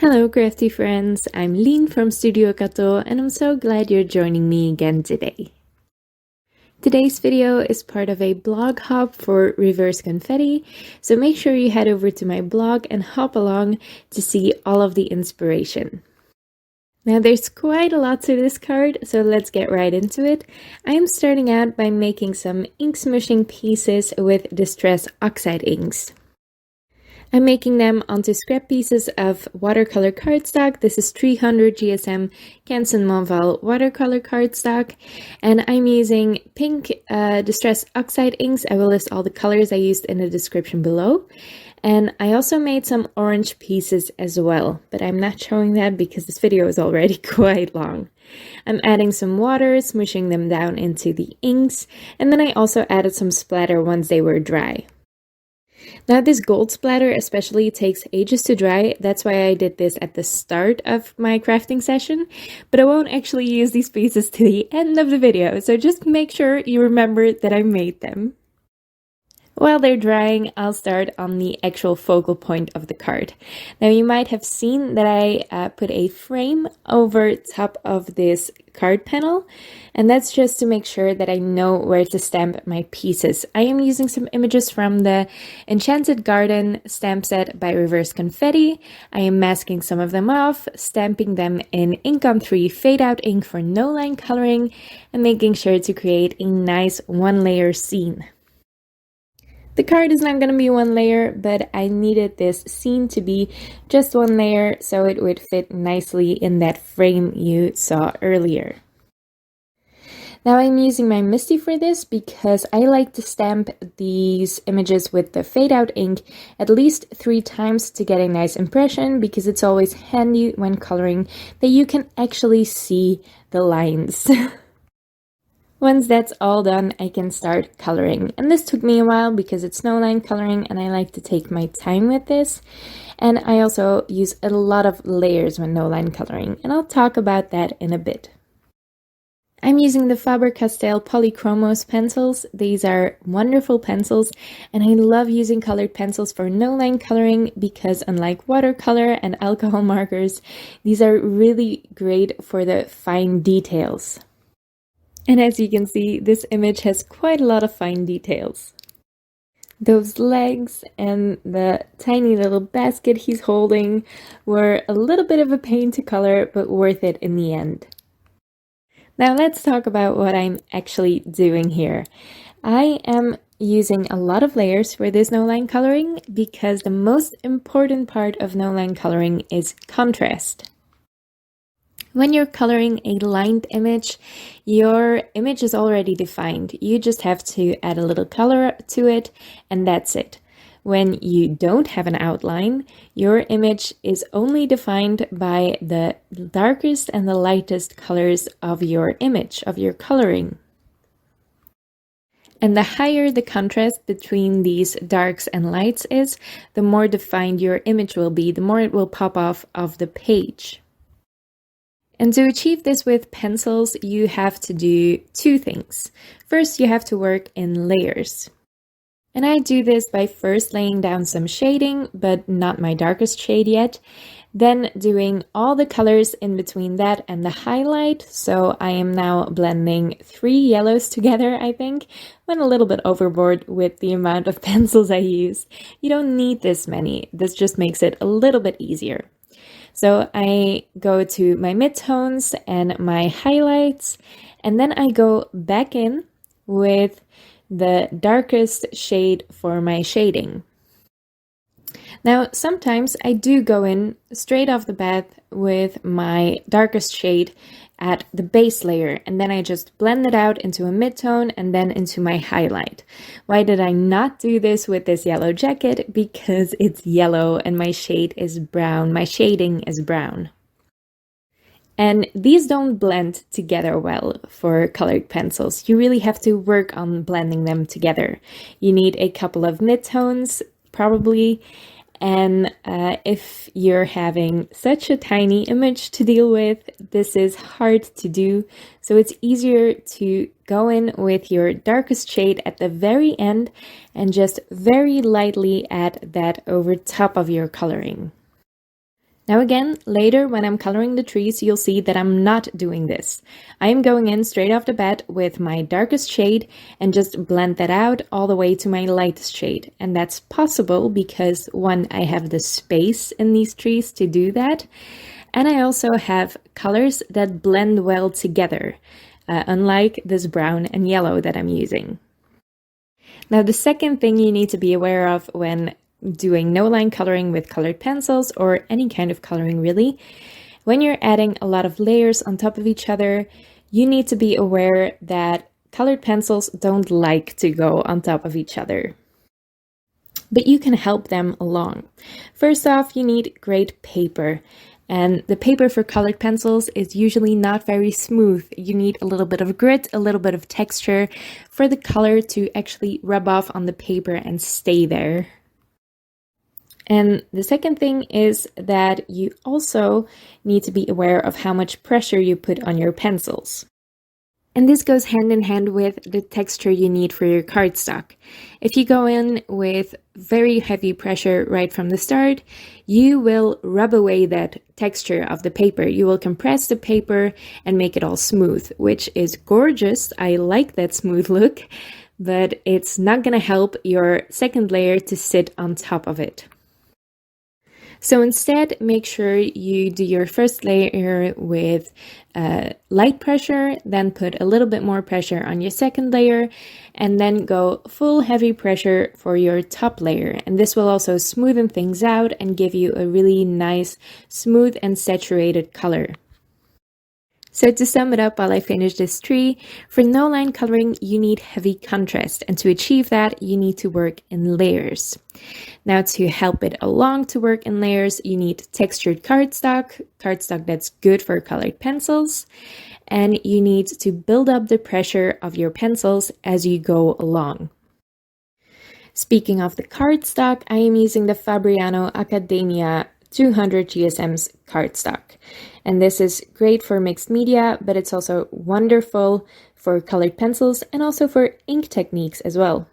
Hello crafty friends, I'm Lean from Studio Kato and I'm so glad you're joining me again today. Today's video is part of a blog hop for Reverse Confetti, so make sure you head over to my blog and hop along to see all of the inspiration. Now there's quite a lot to this card, so let's get right into it. I am starting out by making some ink smooshing pieces with distressed Oxide inks. I'm making them onto scrap pieces of watercolor cardstock. This is 300 GSM Canson Monval watercolor cardstock. And I'm using pink distressed oxide inks. I will list all the colors I used in the description below. And I also made some orange pieces as well, but I'm not showing that because this video is already quite long. I'm adding some water, smooshing them down into the inks, and then I also added some splatter once they were dry. Now this gold splatter especially takes ages to dry, that's why I did this at the start of my crafting session, but I won't actually use these pieces to the end of the video, so just make sure you remember that I made them. While they're drying, I'll start on the actual focal point of the card. Now you might have seen that I put a frame over top of this card panel, and that's just to make sure that I know where to stamp my pieces. I am using some images from the Enchanted Garden stamp set by Reverse Confetti. I am masking some of them off, stamping them in InkOn3 FadeOut Ink for no line coloring, and making sure to create a nice one-layer scene. The card is not going to be one layer, but I needed this scene to be just one layer so it would fit nicely in that frame you saw earlier. Now I'm using my Misty for this because I like to stamp these images with the fade out ink at least 3 times to get a nice impression, because it's always handy when coloring that you can actually see the lines. Once that's all done, I can start coloring. And this took me a while because it's no line coloring and I like to take my time with this. And I also use a lot of layers when no line coloring, and I'll talk about that in a bit. I'm using the Faber-Castell Polychromos pencils. These are wonderful pencils, and I love using colored pencils for no line coloring because unlike watercolor and alcohol markers, these are really great for the fine details. And as you can see, this image has quite a lot of fine details. Those legs and the tiny little basket he's holding were a little bit of a pain to color, but worth it in the end. Now let's talk about what I'm actually doing here. I am using a lot of layers for this no-line coloring because the most important part of no-line coloring is contrast. When you're coloring a lined image, your image is already defined. You just have to add a little color to it, and that's it. When you don't have an outline, your image is only defined by the darkest and the lightest colors of your image, of your coloring. And the higher the contrast between these darks and lights is, the more defined your image will be, the more it will pop off of the page. And to achieve this with pencils, you have to do 2 things. First, you have to work in layers. And I do this by first laying down some shading, but not my darkest shade yet. Then doing all the colors in between that and the highlight. So I am now blending 3 yellows together, I think. Went a little bit overboard with the amount of pencils I use. You don't need this many. This just makes it a little bit easier. So I go to my midtones and my highlights, and then I go back in with the darkest shade for my shading. Now, sometimes I do go in straight off the bat with my darkest shade at the base layer, and then I just blend it out into a midtone and then into my highlight. Why did I not do this with this yellow jacket? Because it's yellow and my shade is brown. My shading is brown. And these don't blend together well for colored pencils. You really have to work on blending them together. You need a couple of midtones, probably. And if you're having such a tiny image to deal with, this is hard to do. So it's easier to go in with your darkest shade at the very end and just very lightly add that over top of your coloring. Now again, later when I'm coloring the trees, you'll see that I'm not doing this. I am going in straight off the bat with my darkest shade and just blend that out all the way to my lightest shade. And that's possible because one, I have the space in these trees to do that. And I also have colors that blend well together, unlike this brown and yellow that I'm using. Now the second thing you need to be aware of when doing no line coloring with colored pencils or any kind of coloring really, when you're adding a lot of layers on top of each other, you need to be aware that colored pencils don't like to go on top of each other. But you can help them along. First off, you need great paper. And the paper for colored pencils is usually not very smooth. You need a little bit of grit, a little bit of texture for the color to actually rub off on the paper and stay there. And the second thing is that you also need to be aware of how much pressure you put on your pencils. And this goes hand in hand with the texture you need for your cardstock. If you go in with very heavy pressure right from the start, you will rub away that texture of the paper. You will compress the paper and make it all smooth, which is gorgeous. I like that smooth look, but it's not going to help your second layer to sit on top of it. So instead, make sure you do your first layer with light pressure, then put a little bit more pressure on your second layer, and then go full heavy pressure for your top layer. And this will also smoothen things out and give you a really nice, smooth and saturated color. So to sum it up while I finish this tree, for no line coloring, you need heavy contrast. And to achieve that, you need to work in layers. Now to help it along to work in layers, you need textured cardstock that's good for colored pencils. And you need to build up the pressure of your pencils as you go along. Speaking of the cardstock, I am using the Fabriano Accademia 200 GSM's cardstock. And this is great for mixed media, but it's also wonderful for colored pencils and also for ink techniques as well.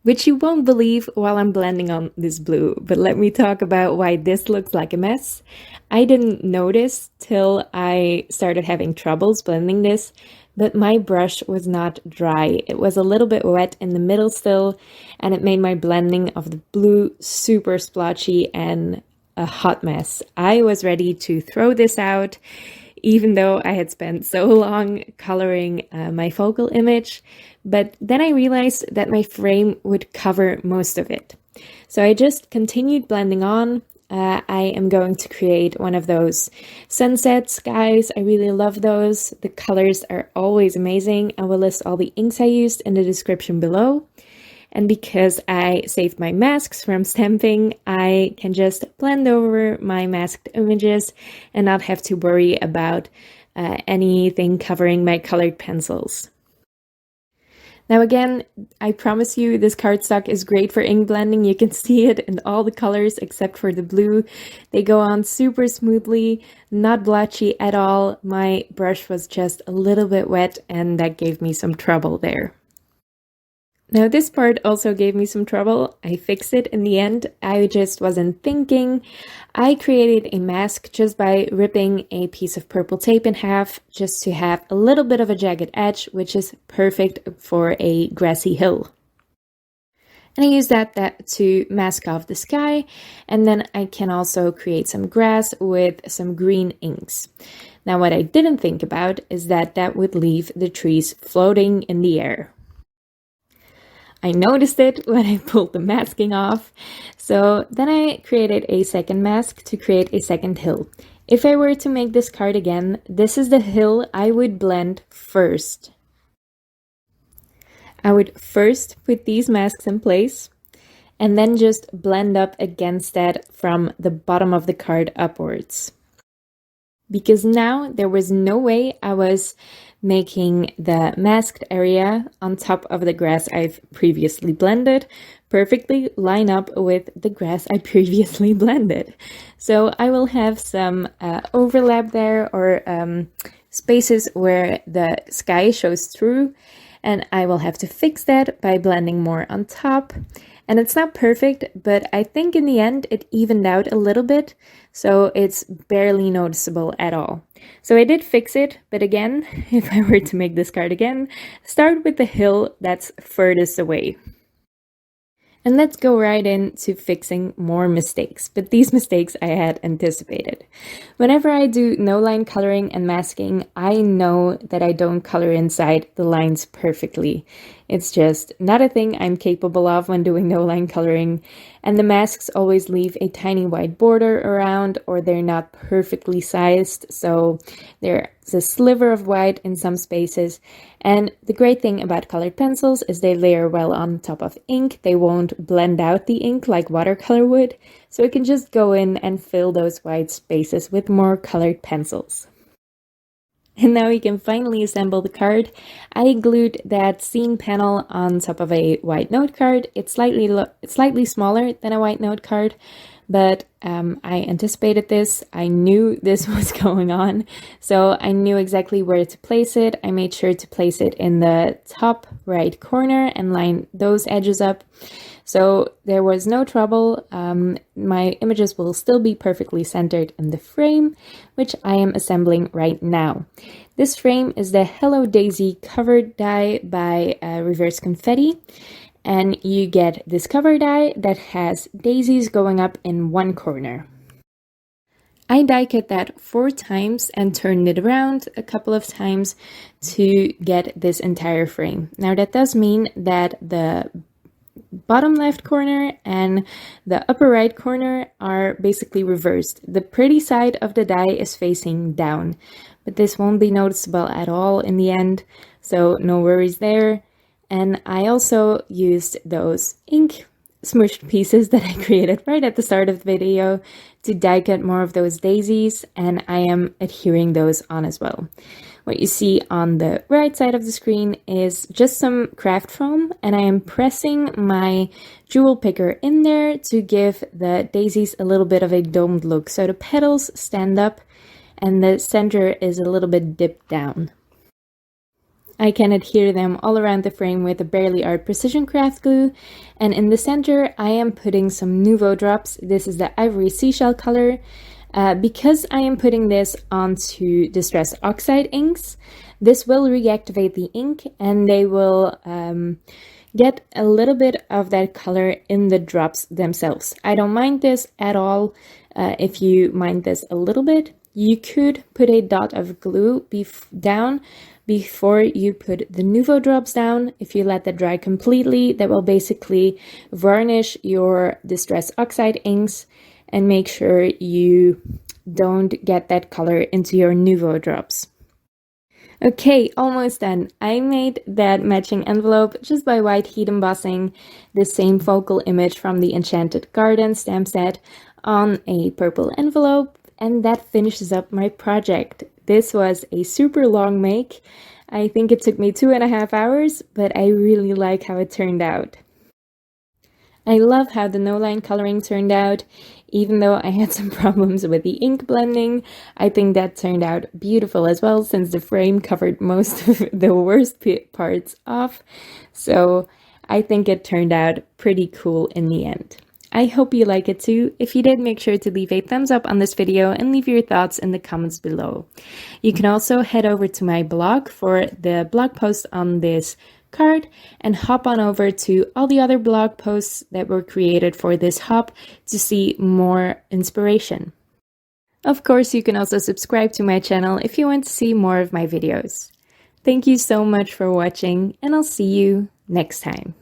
Which you won't believe while I'm blending on this blue, but let me talk about why this looks like a mess. I didn't notice till I started having troubles blending this, but my brush was not dry. It was a little bit wet in the middle still, and it made my blending of the blue super splotchy and a hot mess. I was ready to throw this out, even though I had spent so long coloring my focal image, but then I realized that my frame would cover most of it. So I just continued blending on. I am going to create one of those sunset skies. I really love those. The colors are always amazing. I will list all the inks I used in the description below. And because I saved my masks from stamping, I can just blend over my masked images and not have to worry about anything covering my colored pencils. Now again, I promise you this cardstock is great for ink blending. You can see it in all the colors except for the blue. They go on super smoothly, not blotchy at all. My brush was just a little bit wet and that gave me some trouble there. Now this part also gave me some trouble. I fixed it in the end. I just wasn't thinking. I created a mask just by ripping a piece of purple tape in half just to have a little bit of a jagged edge, which is perfect for a grassy hill. And I use that to mask off the sky, and then I can also create some grass with some green inks. Now what I didn't think about is that that would leave the trees floating in the air. I noticed it when I pulled the masking off, so then I created a second mask to create a second hill. If I were to make this card again, this is the hill I would blend first. I would first put these masks in place and then just blend up against that from the bottom of the card upwards. Because now there was no way I was making the masked area on top of the grass I've previously blended perfectly line up with the grass I previously blended. So I will have some overlap there or spaces where the sky shows through, and I will have to fix that by blending more on top. And it's not perfect, but I think in the end it evened out a little bit, so it's barely noticeable at all. So I did fix it, but again, if I were to make this card again, start with the hill that's furthest away. And let's go right into fixing more mistakes, but these mistakes I had anticipated. Whenever I do no line coloring and masking, I know that I don't color inside the lines perfectly. It's just not a thing I'm capable of when doing no line coloring, and the masks always leave a tiny white border around, or they're not perfectly sized, so there's a sliver of white in some spaces. And the great thing about colored pencils is they layer well on top of ink. They won't blend out the ink like watercolor would, so it can just go in and fill those white spaces with more colored pencils. And now we can finally assemble the card. I glued that scene panel on top of a white note card. It's slightly smaller than a white note card, but I anticipated this. I knew this was going on, so I knew exactly where to place it. I made sure to place it in the top right corner and line those edges up. So there was no trouble. My images will still be perfectly centered in the frame, which I am assembling right now. This frame is the Hello Daisy cover die by Reverse Confetti. And you get this cover die that has daisies going up in one corner. I die cut that 4 times and turned it around a couple of times to get this entire frame. Now that does mean that the bottom left corner and the upper right corner are basically reversed. The pretty side of the die is facing down, but this won't be noticeable at all in the end, so no worries there. And I also used those ink smushed pieces that I created right at the start of the video to die cut more of those daisies, and I am adhering those on as well. What you see on the right side of the screen is just some craft foam, and I am pressing my jewel picker in there to give the daisies a little bit of a domed look. So the petals stand up and the center is a little bit dipped down. I can adhere them all around the frame with a Barely Art Precision Craft Glue, and in the center I am putting some Nuvo drops. This is the Ivory Seashell color. Because I am putting this onto distressed oxide inks, this will reactivate the ink and they will get a little bit of that color in the drops themselves. I don't mind this at all. If you mind this a little bit, you could put a dot of glue down before you put the Nuvo drops down. If you let that dry completely, that will basically varnish your distressed oxide inks and make sure you don't get that color into your Nuvo drops. Okay, almost done. I made that matching envelope just by white heat embossing the same focal image from the Enchanted Garden stamp set on a purple envelope, and that finishes up my project. This was a super long make. I think it took me 2.5 hours, but I really like how it turned out. I love how the no-line coloring turned out. Even though I had some problems with the ink blending, I think that turned out beautiful as well, since the frame covered most of the worst parts off. So I think it turned out pretty cool in the end. I hope you like it too. If you did, make sure to leave a thumbs up on this video and leave your thoughts in the comments below. You can also head over to my blog for the blog post on this card and hop on over to all the other blog posts that were created for this hop to see more inspiration. Of course, you can also subscribe to my channel if you want to see more of my videos. Thank you so much for watching, and I'll see you next time.